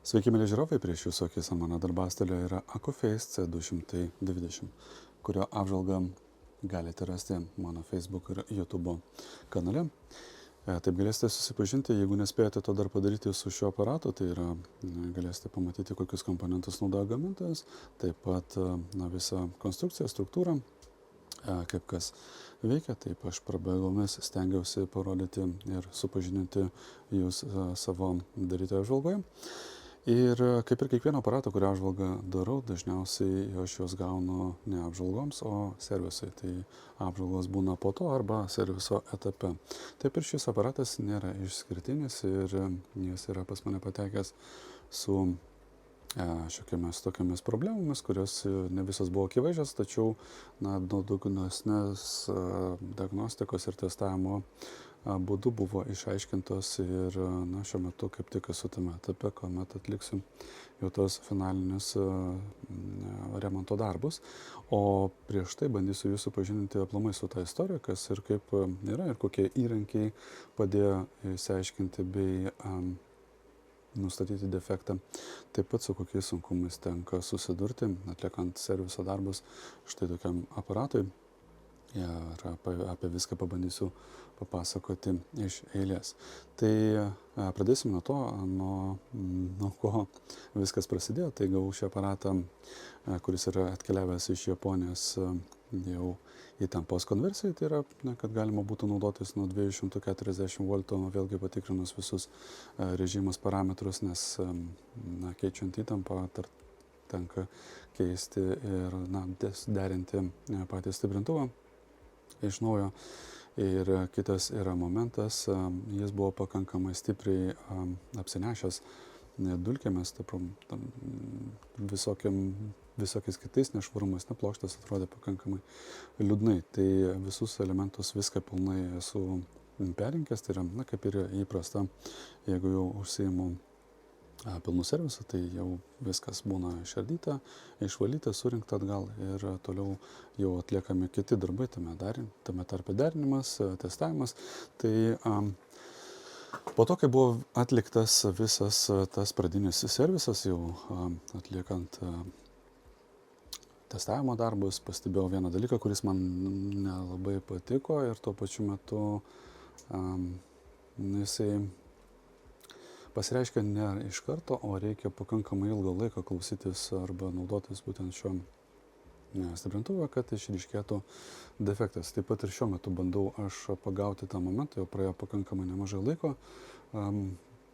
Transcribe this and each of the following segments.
Sveiki, mėly žiūrovai, prieš jūsų akis ant mano darbastalio yra Accuface C220, kurio apžvalgą galite rasti mano Facebook ir YouTube kanale. Taip galėsite susipažinti, jeigu nespėjote to dar padaryti su šiuo aparatu, tai yra galėsite pamatyti, kokius komponentus naudoja gamintojas, taip pat visą konstrukciją, struktūrą, kaip kas veikia. Taip aš prabėgomis stengiausi parodyti ir supažinti jūs savo darytoje apžvalgoje. Ir kaip ir kiekvieno aparato, kurio apžvalgą darau, dažniausiai aš juos gaunu ne apžvalgoms, o servisui. Tai apžvalgos būna po to arba serviso etape. Taip ir šis aparatas nėra išskirtinis ir jis yra pas mane patekęs su šiokiamis tokiamis problemomis, kurios ne visos buvo akivaizdžios, tačiau nuodugnesnės diagnostikos ir testavimo būdu buvo išaiškintos ir šiuo metu kaip tik esu tame etape, kuomet atliksiu jau tos finalinius remonto darbus. O prieš tai bandysiu jūs supažindinti aplamai su tą istoriją, kas ir kaip yra ir kokie įrankiai padėjo išsiaiškinti bei nustatyti defektą. Taip pat su kokiais sunkumais tenka susidurti, atliekant serviso darbus štai tokiam aparatui. Ir apie viską pabandysiu papasakoti iš eilės. Tai pradėsim nuo to, nuo ko viskas prasidėjo. Tai gavau šį aparatą, kuris yra atkeliavęs iš Japonijos jau įtampos konversijai. Tai yra, kad galima būtų naudotis nuo 240 voltų, vėlgi patikrinus visus režimus parametrus, nes keičiant įtampą tenka keisti ir derinti patį stiprintuvą iš naujo. Ir kitas yra momentas, jis buvo pakankamai stipriai apsinešęs dulkėmis, visokiais kitais nešvarumais, plokštės atrodė pakankamai liūdnai. Tai visus elementus viską pilnai esu perinkęs, tai yra, kaip ir įprasta, jeigu jau užsiimu pilnų servisų, tai jau viskas būna išardyta, išvalyta, surinkta atgal ir toliau jau atliekami kiti darbai, tame tarpe derinimas, testavimas. Tai po to, kai buvo atliktas visas tas pradinis servisas, jau atliekant testavimo darbus, pastebėjau vieną dalyką, kuris man nelabai patiko ir tuo pačiu metu jisai pasireiškia ne iš karto, o reikia pakankamai ilgą laiką klausytis arba naudotis būtent šiuo stiprintuvu, kad išryškėtų defektas. Taip pat ir šiuo metu bandau aš pagauti tą momentą, jau praėjo pakankamai nemažai laiko.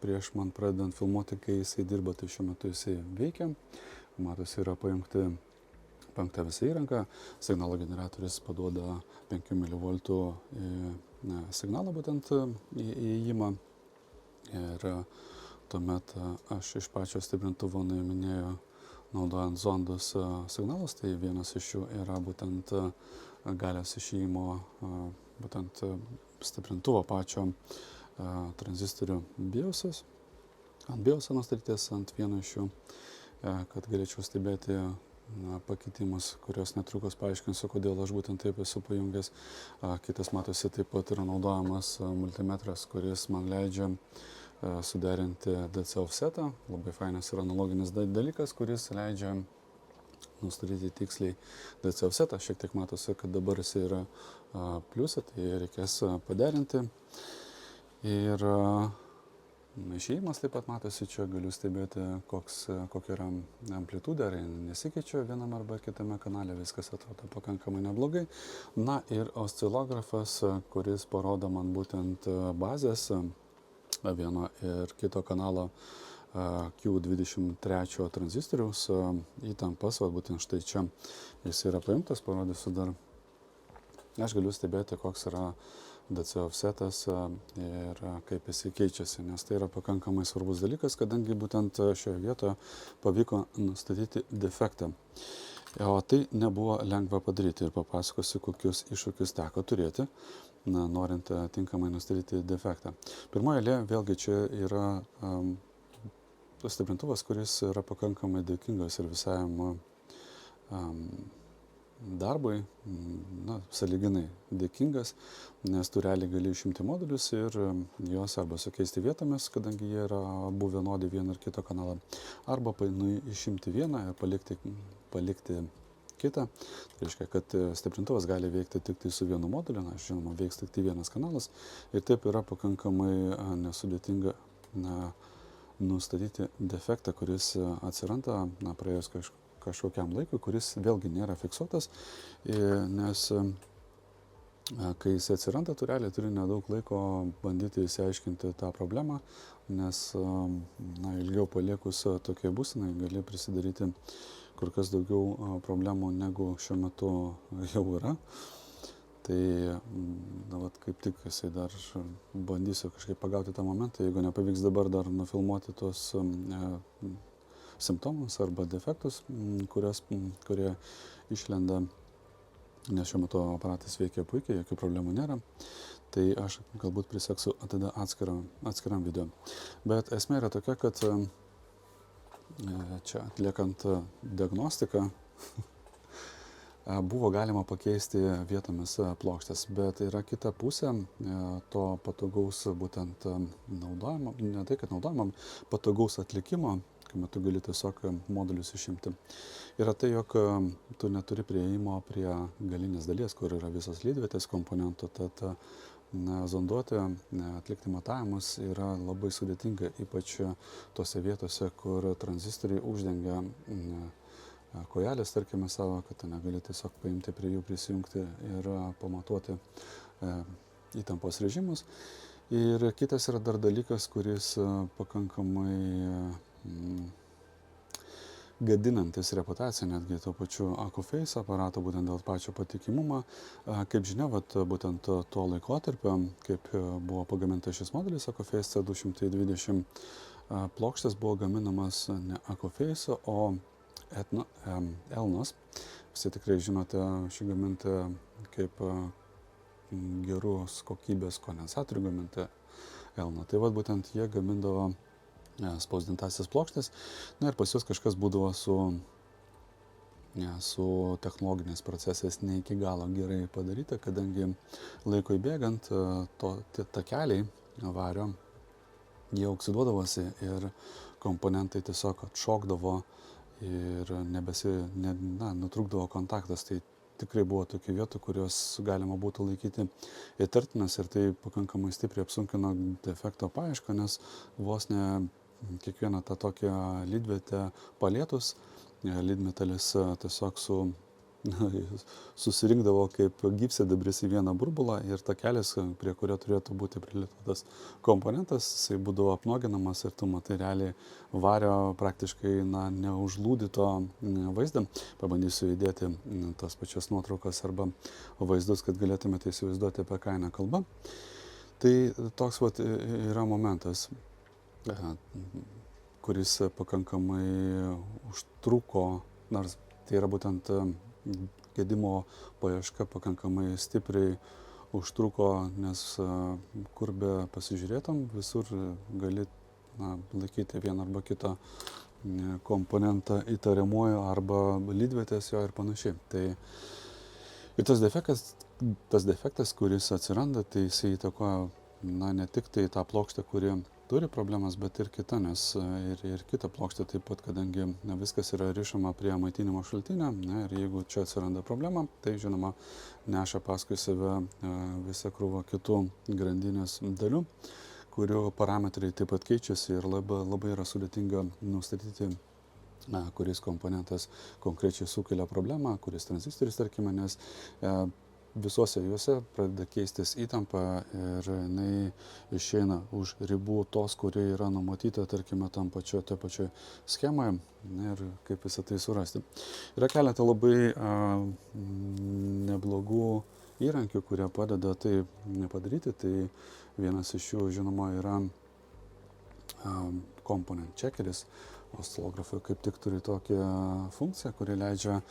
Prieš man pradedant filmuoti, kai jisai dirba, tai šiuo metu jisai veikia. Matosi, yra pajungta visa įranga. Signalo generatorius paduoda 5 mV signalą būtent įėjimą. Ir tuomet aš iš pačio stiprintuvo nuiminėjau naudojant zondus signalus. Tai vienas iš jų yra būtent galios išėjimo, būtent stiprintuvo pačio tranzistorių biosas. Ant bioso nustatytas ant vieno iš jų, kad galėčiau stebėti pakitimus, kurios netrukus paaiškinsiu, kodėl aš būtent taip esu pajungęs. Kitas matosi taip pat yra naudojamas multimetras, kuris man leidžia suderinti DC offsetą. Labai fainas ir analoginis dalykas, kuris leidžia nustatyti tiksliai DC offsetą. Šiek tiek matosi, kad dabar jis yra pliusė, tai reikės paderinti. Ir išėjimas taip pat matosi, čia galiu stebėti, kokia yra amplitudė, ar nesikeičia vienam arba kitame kanale, viskas atrodo pakankamai neblogai. Na ir oscilografas, kuris parodo man būtent bazės vieno ir kito kanalo Q23 tranzistoriaus įtampas, būtent štai čia jis yra paimtas, parodysiu dar. Aš galiu stebėti, koks yra DC offsetas ir kaip jis keičiasi, nes tai yra pakankamai svarbus dalykas, kadangi būtent šioje vietoje pavyko nustatyti defektą. O tai nebuvo lengva padaryti ir papasakosiu, kokius iššūkius teko turėti, norint tinkamai nustatyti defektą. Pirmoje eilėje vėlgi čia yra stiprintuvas, kuris yra pakankamai dėkingas ir visam darbui, sąlyginai dėkingas, nes tu realiai gali išimti modulius ir juos arba sukeisti vietomis, kadangi jie yra abu vienodi vieno ar kito kanalo, arba išimti vieną ir palikti kitą. Tai reiškia, kad stiprintuvas gali veikti tik tai su vienu moduliu, žinoma, veiks tik tai vienas kanalas ir taip yra pakankamai nesudėtinga nustatyti defektą, kuris atsiranda praėjus kažkokiam laikui, kuris vėlgi nėra fiksuotas, nes kai jis atsiranda, tu realiai turi nedaug laiko bandyti įsiaiškinti tą problemą, nes ilgiau paliekus tokie būsenai gali prisidaryti kur kas daugiau problemų, negu šiuo metu jau yra. Tai kaip tik jisai dar bandysiu kažkaip pagauti tą momentą, jeigu nepavyks dabar dar nufilmuoti tos simptomus arba defektus, kurie išlenda, nes šiuo metu aparatas veikia puikiai, jokių problemų nėra. Tai aš galbūt priseksiu tada atskiram video. Bet esmė yra tokia, kad čia atliekant diagnostiką buvo galima pakeisti vietomis plokštės, bet yra kita pusė to patogaus būtent naudojimo, ne tai, kad naudojimo, patogaus atlikimo, kai metu gali tiesiog modulius išimti. Yra tai, jog tu neturi prieimo prie galinės dalies, kur yra visos lydvietės komponentų, tad zonduoti, atlikti matavimus yra labai sudėtinga, ypač tose vietose, kur tranzistoriai uždengia kojelės, tarkime, savo, kad tu negali tiesiog paimti prie jų, prisijungti ir pamatuoti įtampos režimus. Ir kitas yra dar dalykas, kuris pakankamai gadinantis reputaciją netgi to pačiu Accuphase aparato, būtent dėl pačio patikimumo. Kaip žinia, būtent to laikotarpio, kaip buvo pagaminta šis modelis Accuphase C220, plokštės buvo gaminamas ne Accuphase, o Elnos. Visi tikrai žinote šį gamintoją kaip geros kokybės kondensatorių gamintoją Elno. Tai būtent jie gamindavo spausdintąsias plokštės. Ir pas juos kažkas būdavo su technologiniais procesais ne iki galo gerai padaryta, kadangi laikui bėgant takeliai vario jie oksiduodavosi ir komponentai tiesiog atšokdavo ir nutrūkdavo kontaktas. Tai tikrai buvo tokių vietų, kurios galima būtų laikyti įtartinas ir tai pakankamai stipriai apsunkino defekto paiešką, nes vos ne kiekvieną tą tokią lydvietę palietus, lydmetalis tiesiog susirinkdavo kaip gyvsidabris į vieną burbulą ir takelis, prie kurio turėtų būti prilietas komponentas, jisai būdavo apnuoginamas ir tu matai realiai vario praktiškai neužlūdyto vaizdą. Pabandysiu įdėti tas pačias nuotraukas arba vaizdus, kad galėtumėte įsivaizduoti, apie ką eina kalba. Tai toks yra momentas, kuris pakankamai užtruko, nors tai yra būtent gedimo paieška pakankamai stipriai užtruko, nes kur be pasižiūrėtum, visur gali laikyti vieną arba kitą komponentą įtariamuoju arba lydvietės jo ir panašiai. Tai ir tas defektas, kuris atsiranda, tai jisai įtakoja ne tik tai tą plokštę, kuri turi problemas, bet ir kita, nes ir kita plokštė taip pat, kadangi viskas yra rišama prie maitinimo šaltinio, ir jeigu čia atsiranda problema, tai žinoma neša paskui save visą krūvą kitų grandinės dalių, kurių parametrai taip pat keičiasi ir labai yra sudėtinga nustatyti, kuris komponentas konkrečiai sukelia problemą, kuris tranzistoris, tarkime, nes visuose juose pradeda keistis įtampa ir jinai išeina už ribų tos, kurie yra numatyta, tarkime, toje pačioje schemoje, ir kaip visą tai surasti. Yra keletą labai neblogų įrankių, kurie padeda tai padaryti. Tai vienas iš jų, žinoma, yra component checkeris. Oscillografai kaip tik turi tokią funkciją, kuri leidžia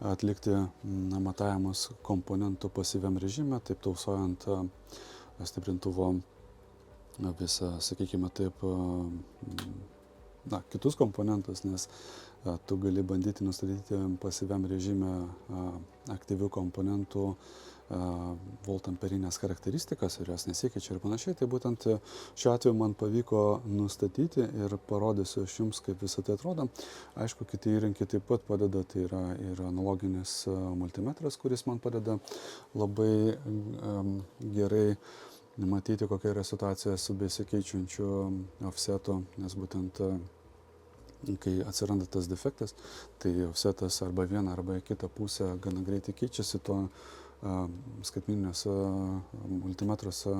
atlikti matavimus komponentų pasyviam režime, taip tausojant stiprintuvo visą, sakykime taip, kitus komponentus, nes tu gali bandyti nustatyti pasyviam režime aktyvių komponentų voltamperinės charakteristikas ir jos nesikeičia ir panašiai. Tai būtent šiuo atveju man pavyko nustatyti ir parodysiu aš jums, kaip visą tai atrodo. Aišku, kiti įrankiai taip pat padeda, tai yra ir analoginis multimetras, kuris man padeda labai gerai matyti, kokia yra situacija su besikeičiančiu offsetu, nes būtent kai atsiranda tas defektas, tai offsetas arba vieną arba į kitą pusę gana greitai keičiasi, to skaitmeniniuose multimetruose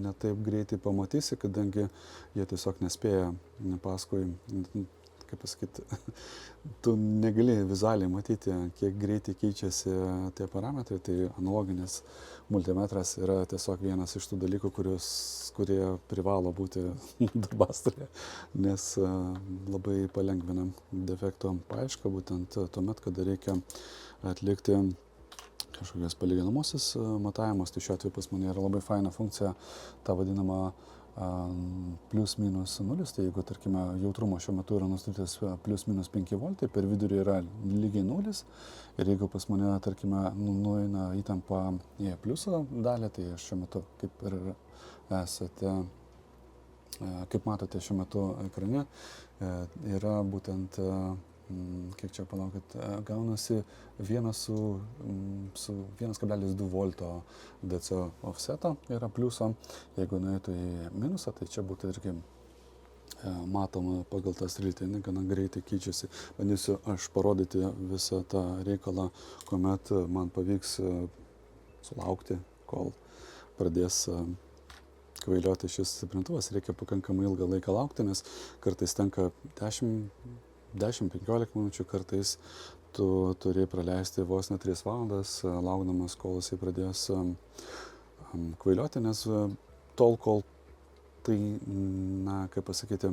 netaip greitai pamatysi, kadangi jie tiesiog nespėja paskui, kaip pasakyti, tu negali vizualiai matyti, kiek greitai keičiasi tie parametrai, tai analoginis multimetras yra tiesiog vienas iš tų dalykų, kurie privalo būti darbastalėje, nes labai palengvina defekto paiešką, būtent tuomet, kada reikia atlikti kažkokias palyginamosios matavimus, tai šiuo atveju pas mane yra labai faina funkcija, ta vadinama plius minus 0, tai jeigu, tarkime, jautrumo šiuo metu yra nustatytas plius minus 5 voltai, per vidurį yra lygiai 0 ir jeigu pas mane, tarkime, nueina įtampa į pliuso dalį, tai aš šiuo metu, kaip ir esate, kaip matote šiuo metu ekrane, yra būtent kiek čia palaukit, gaunasi 1,2 volto DC offseto yra pliuso, jeigu nueitų į minusą, tai čia būtų irgi matoma pagal tą sritį, gana greitai keičiasi. Bandysiu aš parodyti visą tą reikalą, kuomet man pavyks sulaukti, kol pradės kvailioti šis stiprintuvas. Reikia pakankamai ilgą laiką laukti, nes kartais tenka 10-15 minučių, kartais tu turi praleisti vos ne 3 valandas, laukdamas, kol jisai pradės kvailioti, nes tol, kol tai, kaip pasakyti,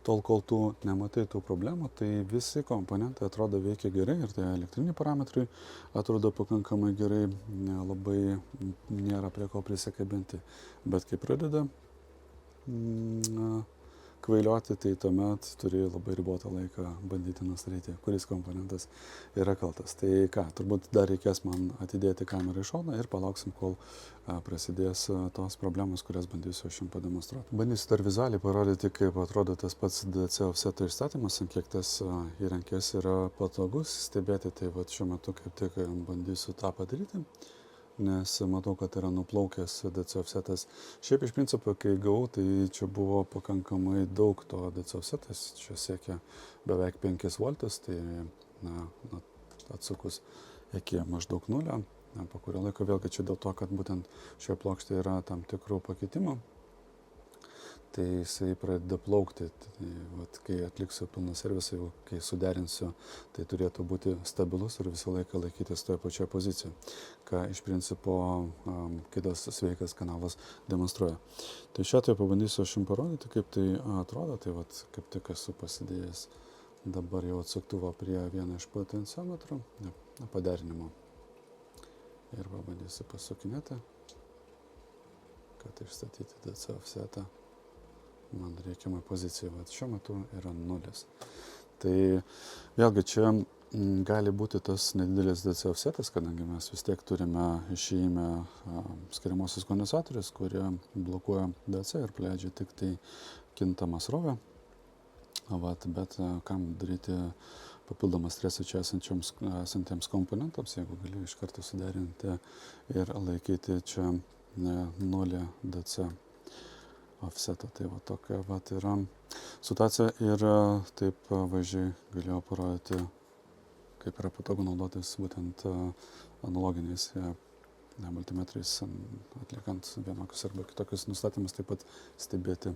tol, kol tu nematai tų problemų, tai visi komponentai atrodo veikia gerai ir tie elektriniai parametrai atrodo pakankamai gerai, labai nėra prie ko prisikabinti. Bet kai pradeda kvailioti, tai tuomet turi labai ribotą laiką bandyti nustatyti, kuris komponentas yra kaltas. Tai ką, turbūt dar reikės man atidėti kamerą į šoną ir palauksim, kol prasidės tos problemos, kurias bandysiu aš jums pademonstruoti. Bandysiu dar vizualiai parodyti, kaip atrodo tas pats DC offseto išstatymas, ant kiek tas įrankis yra patogus stebėti. Tai vat šiuo metu kaip tik bandysiu tą padaryti, nes matau, kad yra nuplaukęs DC offsetas. Šiaip iš principo, kai gavau, tai čia buvo pakankamai daug to DC offsetas, čia siekia beveik 5 voltus, tai atsukus iki maždaug 0, po kurio laiko vėlgi čia dėl to, kad būtent šioje plokštėje yra tam tikrų pakitimų, tai jisai pradeda plaukti. Tai, vat, kai atliksiu pilną servisą, jau kai suderinsiu, tai turėtų būti stabilus ir visą laiką laikytis toje pačioje pozicijoje, ką iš principo kitas sveikas kanalas demonstruoja. Tai šiuo atveju pabandysiu aš jums parodyti, kaip tai atrodo. Tai vat, kaip tik esu pasidėjęs dabar jau atsuktuvą prie vieno iš potenciometrų paderinimo. Ir pabandysiu pasukinėti, kad išstatyti DC offsetą man reikiamą poziciją. Vat šiuo metu yra 0. Tai vėlgi čia gali būti tas nedidelis DC offsetas, kadangi mes vis tiek turime išėjime skiriamosios kondensatorius, kurie blokuoja DC ir paleidžia tik tai kintamą srovę. Vat, bet kam daryti papildomą stresą čia esantiems komponentams, jeigu gali iš karto suderinti ir laikyti čia 0 DC offsetą. Tai va tokia yra situacija ir taip vaizdžiai galėjau parodyti, kaip yra patogu naudotis būtent analoginiais multimetrais, atliekant vienokius arba kitokius nustatymus, taip pat stebėti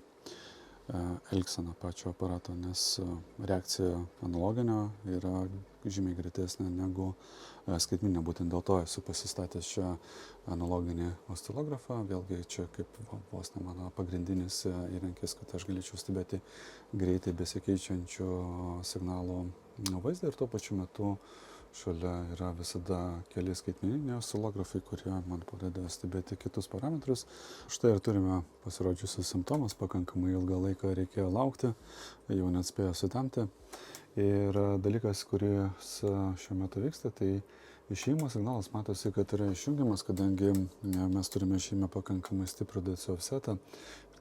elgseną pačio aparato, nes reakcija analoginio yra žymiai greitesnė negu skaitmeninė. Būtent dėl to esu pasistatęs šią analoginį oscilografą. Vėlgi čia kaip vos ne mano pagrindinis įrankis, kad aš galėčiau stebėti greitai besikeičiančių signalų vaizdą ir tuo pačiu metu šalia yra visada keli skaitmeniniai oscilografai, kurie man padeda stebėti kitus parametrus. Štai ir turime pasirodžiusius simptomus, pakankamai ilgą laiką reikėjo laukti, jau net spėjo sutemti. Ir dalykas, kuris šiuo metu vyksta, tai išėjimo signalas matosi, kad yra išjungiamas, kadangi mes turime išėjimą pakankamai stiprų DC offsetą.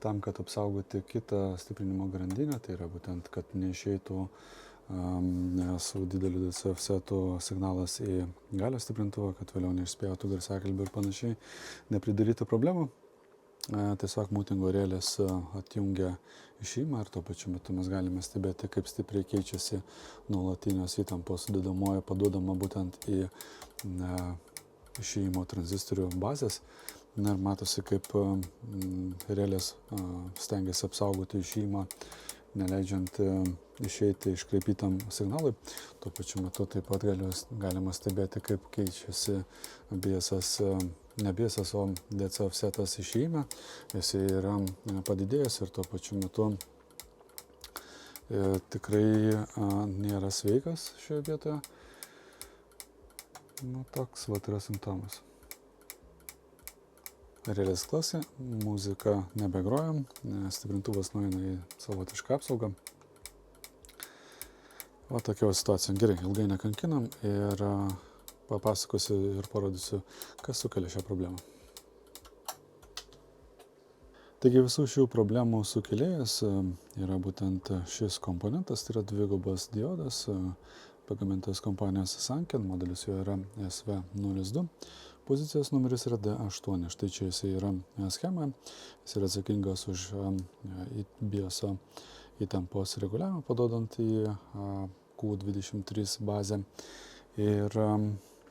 Tam, kad apsaugoti kitą stiprinimo grandinę, tai yra būtent, kad neišeitų su dideliu DC offsetu signalas į galios stiprintuvą, kad vėliau neišspjautų garsiakalbių ir panašiai, nepridarytų problemų. Tiesiog mutingo rėlės atjungia išėjimą ir tuo pačiu metu mes galime stebėti, kaip stipriai keičiasi nuolatinės įtampos sudedamoji paduodama būtent į išėjimo tranzistorių bazės. Ir matosi, kaip rėlės stengiasi apsaugoti išėjimą, neleidžiant išeiti iškreipytam signalui. Tuo pačiu metu taip pat galima stebėti, kaip keičiasi nebiesas, o DC offsetas išėjime. Jis yra padidėjęs ir tuo pačiu metu tikrai nėra sveikas šioje vietoje. Toks yra simptomas. Rėlės klasė, muzika nebegrojam, stiprintuvas nueina į savotišką apsaugą. O tokia situacija. Gerai, ilgai nekankinam ir papasakosiu ir parodysiu, kas sukelia šią problemą. Taigi visų šių problemų sukėlėjas yra būtent šis komponentas, tai yra dvigubas diodas, pagamintas kompanijos Sanken, modelis jo yra SV02. Pozicijos numeris yra D8, štai čia jisai yra schema, jis yra atsakingas už BIOSo įtampos reguliavimą, padodant į Q23 bazę. Ir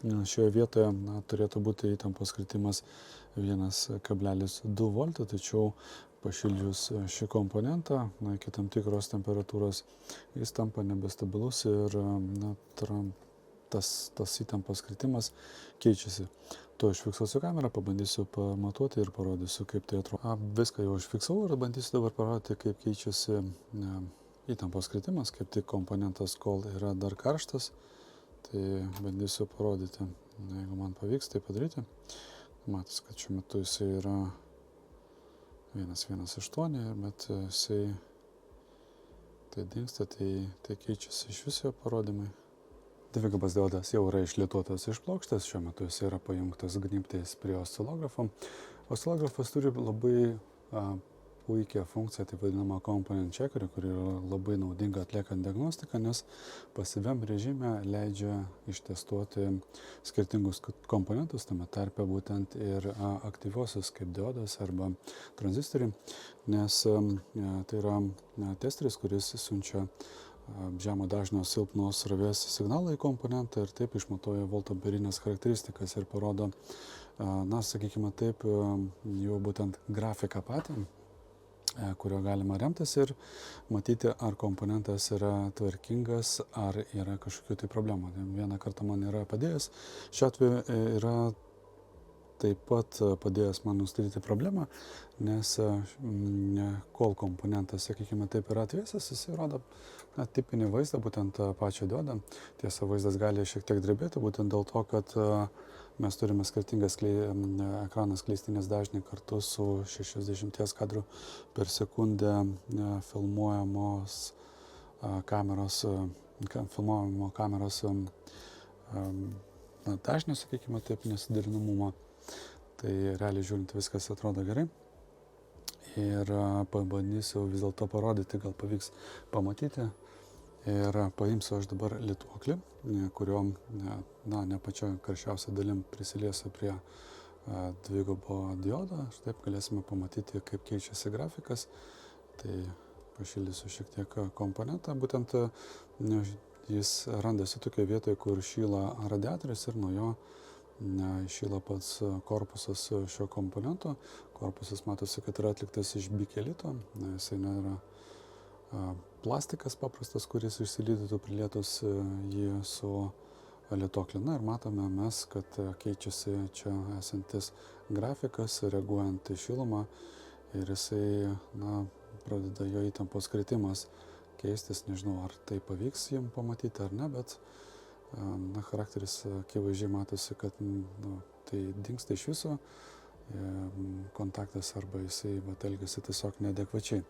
šioje vietoje turėtų būti įtampos kritimas 1,2 V, tačiau pašildžius šį komponentą iki tam tikros temperatūros jis tampa nebestabilus ir tas įtampos kritimas keičiasi. To užfiksuosiu kamerą, pabandysiu pamatuoti ir parodysiu, kaip tai atrodo. Viską jau užfiksavau ir bandysiu dabar parodyti, kaip keičiasi įtampos kritimas, kaip tik komponentas, kol yra dar karštas. Tai bandysiu parodyti, jeigu man pavyks tai padaryti. Matas, kad šiuo metu jisai yra 1,18, bet jisai tai dingsta, tai keičiasi iš viso parodymai. Dvigubas diodas jau yra išlituotas iš plokštės, šiuo metu jis yra pajungtas gnybtais prie oscilografo. Oscilografas turi labai puikią funkciją, taip vadinamą component checkerį, kuri yra labai naudinga atliekant diagnostiką, nes pasyviam režime leidžia ištestuoti skirtingus komponentus, tame tarpe būtent ir aktyviosius kaip diodas arba tranzistoriai, nes tai yra testeris, kuris siunčia žemo dažnio silpnos srovės signalą į komponentą ir taip išmatuoja voltamperinės charakteristikas ir parodo, sakykime taip, jau būtent grafiką patį, kurio galima remtis ir matyti, ar komponentas yra tvarkingas, ar yra kažkokių tai problemų. Vieną kartą man yra padėjęs, šiuo atveju yra taip pat padėjęs man nustatyti problemą, nes kol komponentas, sakykime, taip yra atvėsęs, jis rodo tipinį vaizdą, būtent pačią diodą. Tiesa, vaizdas gali šiek tiek drebėti, būtent dėl to, kad mes turime skirtingas ekranas skleistinės dažnį kartu su 60 kadrų per sekundę filmuojamos kameros dažnį, sakykime, taip nesuderinamumo. Tai realiai žiūrint viskas atrodo gerai. Ir pabandysiu vis dėlto parodyti, gal pavyks pamatyti. Ir paimsiu aš dabar lituoklį, kurio ne pačia karščiausia dalim prisiliesiu prie dvigubo diodo. Taip galėsime pamatyti, kaip keičiasi grafikas. Tai pašildysiu šiek tiek komponentą. Būtent jis randasi tokioje vietoje, kur šyla radiatorius ir nuo jo šyla pats korpusas šio komponento. Korpusas matosi, kad yra atliktas iš bikelito. Jisai nėra plastikas paprastas, kuris išsilydytų prilietus jį su lituokliu. Ir matome mes, kad keičiasi čia esantis grafikas, reaguojant į šilumą. Ir jisai, pradeda jo įtampos kritimas keistis. Nežinau, ar tai pavyks jums pamatyti ar ne, bet charakteris akivaizdžiai matosi, kad tai dingsta iš viso kontaktas arba jisai elgiasi tiesiog neadekvačiai.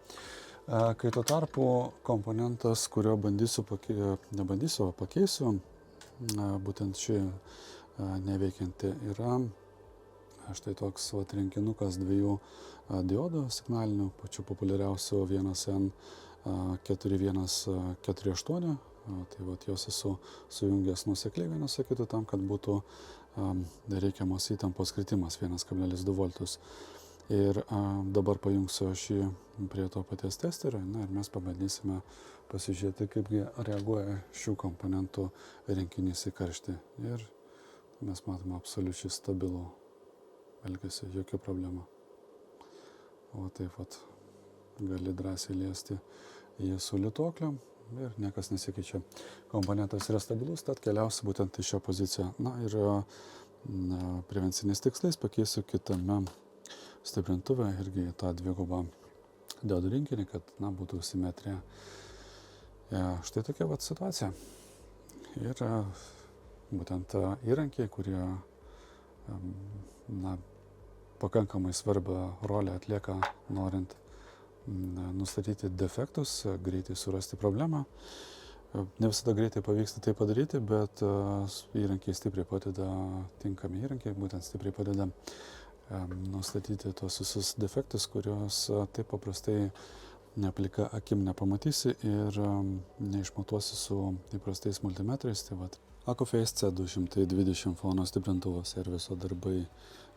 Kai tuo tarpu komponentas, kurio nebandysiu, o pakeisiu, būtent ši neveikianti yra štai toks rinkinukas dviejų diodų signalinių, pačių populiariausių 1N 4148. Tai jos esu sujungęs nuosekliai vienas su kitu tam, kad būtų reikiamos įtampos kritimas 1,2 voltus. Ir dabar pajungsiu šį prie to paties testerio, ir mes pabandysime pasižiūrėti, kaipgi reaguoja šių komponentų rinkinys į karštį. Ir mes matome absoliučiai stabilų elgesį, jokia problema. O taip gali drąsiai liesti jį su lituokliu ir niekas nesikeičia. Komponentas yra stabilus, tad keliausiu būtent į šią poziciją. Ir prevenciniais tikslais pakeisiu kitame stiprintuve irgi tą dvigubą diodų rinkinį, kad būtų simetrija. Štai tokia situacija. Ir būtent įrankiai, kurie pakankamai svarbią rolę atlieka norint nustatyti defektus, greitai surasti problemą. Ne visada greitai pavyksta tai padaryti, bet įrankiai stipriai padeda, tinkami įrankiai būtent stipriai padeda nustatyti tos visus defektus, kuriuos taip paprastai plika akim nepamatysi ir neišmatuosi su įprastais multimetrais. Tai Accuphase C220 fono stiprintuvo serviso darbai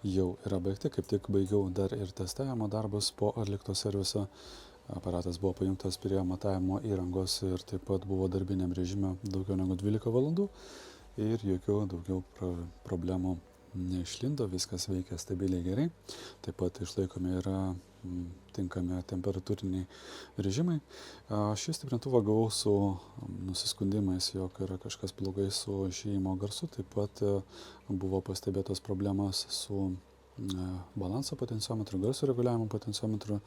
jau yra baigti, kaip tik baigiau dar ir testavimo darbus po atlikto serviso. Aparatas buvo pajungtas prie matavimo įrangos ir taip pat buvo darbiniam režime daugiau negu 12 valandų ir jokių daugiau problemų neišlindo, viskas veikia stabiliai gerai. Taip pat išlaikomi yra tinkami temperatūriniai režimai. Šį stiprintuvą gavau su nusiskundimais, jog yra kažkas blogai su išėjimo garsu. Taip pat buvo pastebėtos problemas su balanso potenciometru, garso reguliavimo potenciometru,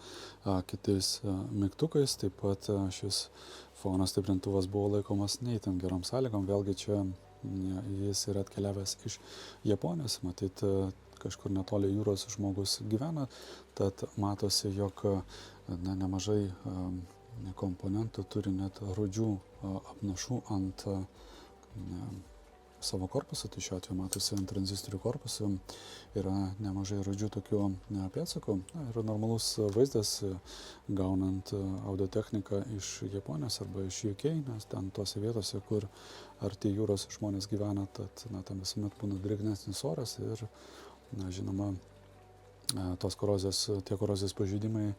kitais mygtukais. Taip pat šis fono stiprintuvas buvo laikomas ne itin gerom sąlygom. Vėlgi čia jis yra atkeliavęs iš Japonijos, matyt, kažkur netoli jūros žmogus gyvena, tad matosi, jog nemažai komponentų turi net rūdžių apnašų ant savo korpuso, tai šiuo atveju matosi ant tranzistorių korpuso yra nemažai rūdžių tokių pėdsakų. Yra normalus vaizdas gaunant audio techniką iš Japonijos arba iš UK, nes ten tose vietose, kur arti jūros žmonės gyvena, tad tam visuomet būna drėgnesnis oras ir žinoma, tie korozijos pažeidimai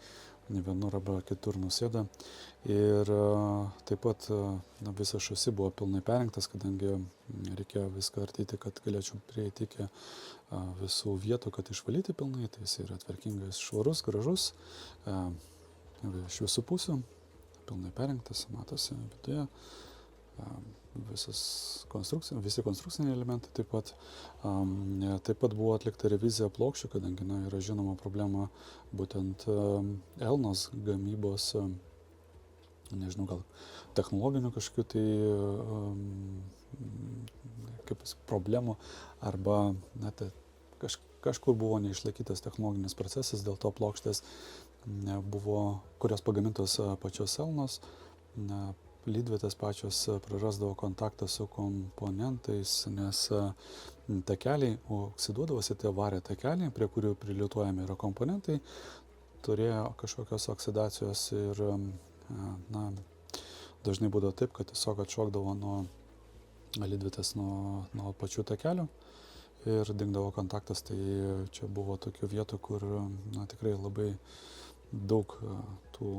vienur arba kitur nusėda. Ir taip pat visas šasi buvo pilnai perrinktas, kadangi reikėjo viską artyti, kad galėčiau prieiti iki visų vietų, kad išvalyti pilnai. Tai jis yra tvarkingas, švarus, gražus, iš visų pusių, pilnai perrinktas, matosi viduje. Visi konstrukciniai elementai taip pat. Taip pat buvo atlikta revizija plokščių, kadangi yra žinoma problema būtent Elnos gamybos, nežinau, gal technologinių kažkokių problemų arba kažkur buvo neišlaikytas technologinis procesas, dėl to plokštės kurios pagamintos pačios Elnos, lydvietės pačios prarasdavo kontaktą su komponentais, nes takeliai oksiduodavosi, tie vario takeliai, prie kurių prilituojami yra komponentai, turėjo kažkokios oksidacijos ir dažnai būdavo taip, kad tiesiog atšokdavo nuo lydvietės nuo pačių takelių ir dingdavo kontaktas. Tai čia buvo tokių vietų, kur tikrai labai daug tų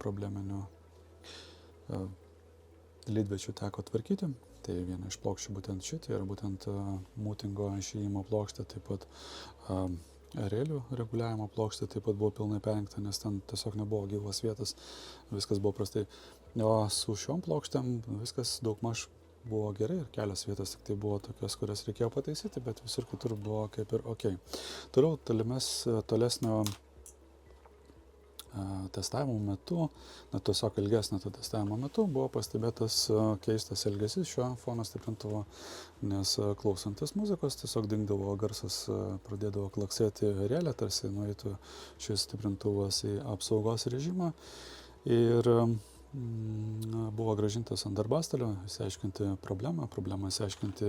probleminių lydviečių teko tvarkyti. Tai viena iš plokščių būtent šitai yra būtent mūtingo išėjimo plokštė, taip pat rėlių reguliavimo plokštė taip pat buvo pilnai perrinkta, nes ten tiesiog nebuvo gyvos vietos, viskas buvo prastai. O su šiom plokštėm viskas daugmaž buvo gerai ir kelios vietos tik tai buvo tokios, kurias reikėjo pataisyti, bet visur kitur buvo kaip ir ok. Toliau tolesnio testavimo metu, tiesiog ilgesnio testavimo metu buvo pastebėtas keistas elgesys šio fono stiprintuvo, nes klausantis muzikos tiesiog dingdavo garsas, pradėdavo klaksėti vėrelė, tarsi nueitų šis stiprintuvas į apsaugos režimą ir buvo grąžintas ant darbastalio, išsiaiškinti problemą išsiaiškinti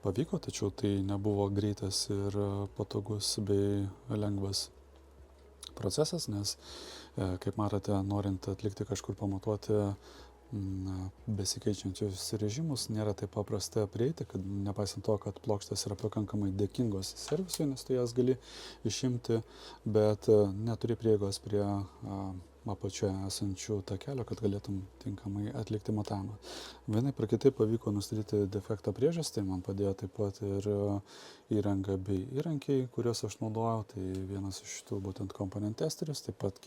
pavyko, tačiau tai nebuvo greitas ir patogus bei lengvas procesas, nes, kaip matote, norint atlikti kažkur pamatuoti besikeičiančius režimus, nėra taip paprasta prieiti, kad nepaisant to, kad plokštės yra pakankamai dėkingos servisui, nes tu jas gali išimti, bet neturi prieigos prie apačioje esančių takelio, kad galėtum tinkamai atlikti matavimą. Vienaip ir kitaip pavyko nustatyti defekto priežastį, man padėjo taip pat ir įranga bei įrankiai, kuriuos aš naudojau, tai vienas iš tų būtent komponent testeris, taip pat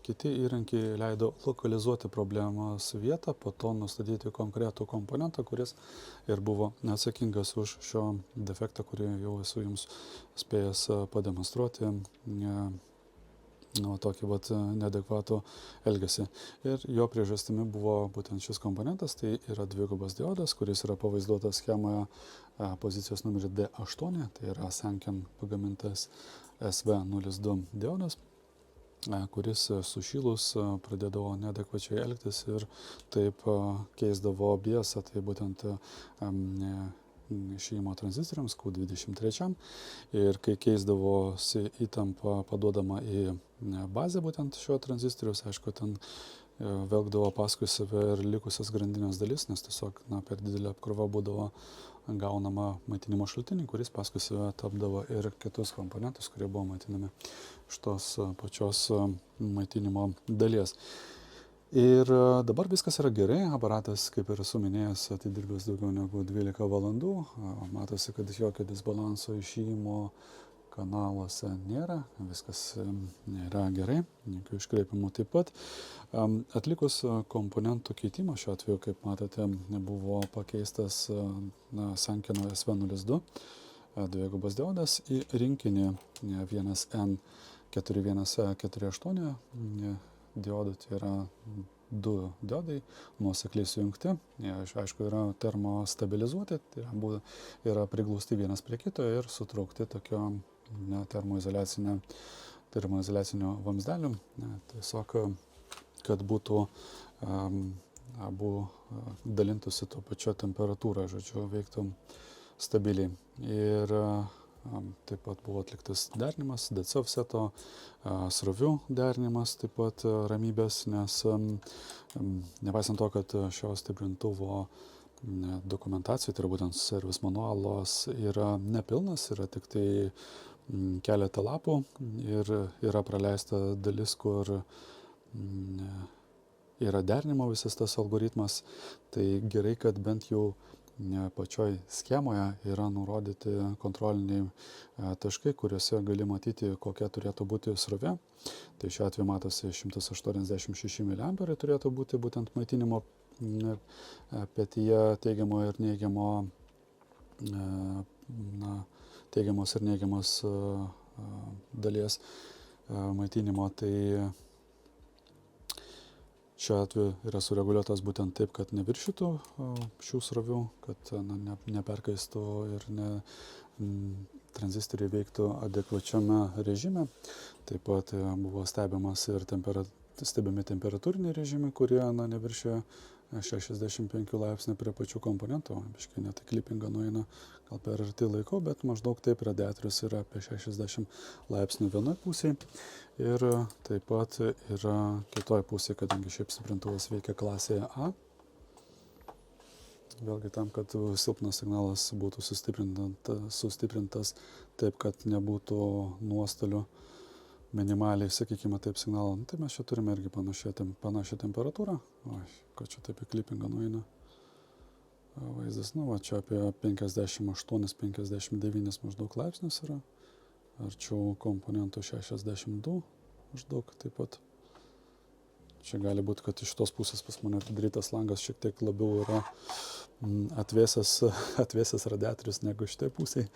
kiti įrankiai leido lokalizuoti problemos vietą, po to nustatyti konkretų komponentą, kuris ir buvo atsakingas už šio defektą, kurį jau esu jums spėjęs pademonstruoti. Tokį neadekvatų elgesį. Ir jo priežastimi buvo būtent šis komponentas, tai yra dvigubas diodas, kuris yra pavaizduotas schemoje pozicijos numerį D8, tai yra Sanken pagamintas SV02 diodas, kuris sušilus pradėdavo neadekvačiai elgtis ir taip keisdavo biesą, tai būtent išėjimo tranzistoriams Q23 ir kai keisdavosi įtampa paduodama į bazę būtent šio tranzistoriaus, aišku, ten velgdavo paskui save ir likusias grandinės dalis, nes tiesiog per didelė apkrova būdavo gaunama maitinimo šaltinį, kuris paskui save tapdavo ir kitus komponentus, kurie buvo maitinami šitos pačios maitinimo dalies. Ir dabar viskas yra gerai, aparatas, kaip ir esu minėjęs, atidirbęs daugiau negu 12 valandų, matosi, kad jokio disbalanso išėjimo kanaluose nėra, viskas yra gerai, jokių iškreipimų taip pat. Atlikus komponentų keitimą, šiuo atveju, kaip matote, buvo pakeistas Sankeno SV02 dvigubas diodas į rinkinį 1N4148 diodų, tai yra du diodai nuosekliai sujungti, jie aišku yra termostabilizuoti, tai yra priglausti vienas prie kito ir sutraukti tokio termoizoliacinio vamzdeliu, tiesiog, kad būtų abu dalintųsi to pačio temperatūrą, žodžiu, veiktų stabiliai. Ir taip pat buvo atliktas derinimas, DC offseto, srovių derinimas, taip pat ramybės, nes nepaisant to, kad šio stiprintuvo dokumentacijų, tai yra būtent servis manualas, yra nepilnas, yra tik tai keletą lapų ir yra praleista dalis, kur yra derinimo visas tas algoritmas, tai gerai, kad bent jau pačioj schemoje yra nurodyti kontroliniai taškai, kuriuose gali matyti, kokia turėtų būti srovė. Tai šiuo atveju matosi 186 mA turėtų būti būtent maitinimo petyje teigiamo ir neigiamo, teigiamos ir neigiamos dalies maitinimo. Tai šiuo atveju yra sureguliuotas būtent taip, kad neviršytų šių srovių, kad neperkaistų ir tranzistoriai veiktų adekvačiame režime. Taip pat buvo stebimi temperatūriniai režimai, kurie neviršė 65 laipsnių prie pačių komponentų. Biškai net į klipingą nueina, gal per arti laiko, bet maždaug taip radiatorius yra apie 60 laipsnių vienoj pusėje. Ir taip pat yra kitoj pusėje, kadangi šiaip stiprintuvas veikia klasėje A. Vėlgi tam, kad silpnas signalas būtų sustiprintas taip, kad nebūtų nuostolių minimaliai, sakykime taip, signalą. Tai mes čia turime irgi panašią temperatūrą. Kad čia taip į klipingą nueina vaizdas. Čia apie 58-59 maždaug laipsnius yra. Arčiau komponentų 62 maždaug taip pat. Čia gali būti, kad iš tos pusės pas mane atidarytas langas šiek tiek labiau yra atvėsęs radiatorius negu šitai pusėje.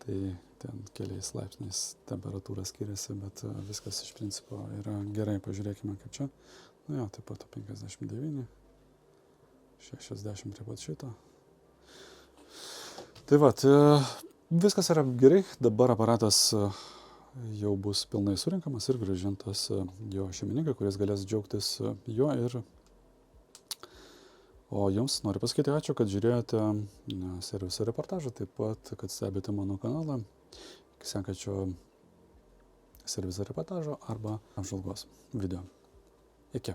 Tai ten keliais laipsniais temperatūra skiriasi, bet viskas iš principo yra gerai. Pažiūrėkime kaip čia. Nu jo, taip pat 59, 60 taip pat šito. Tai va, viskas yra gerai, dabar aparatas jau bus pilnai surinkamas ir grąžintas jo šeimininkai, kuris galės džiaugtis juo. O jums noriu pasakyti ačiū, kad žiūrėjote serviso reportažą, taip pat, kad stebite mano kanalą. Iki sekančio serviso reportažo arba apžvalgos video. Iki.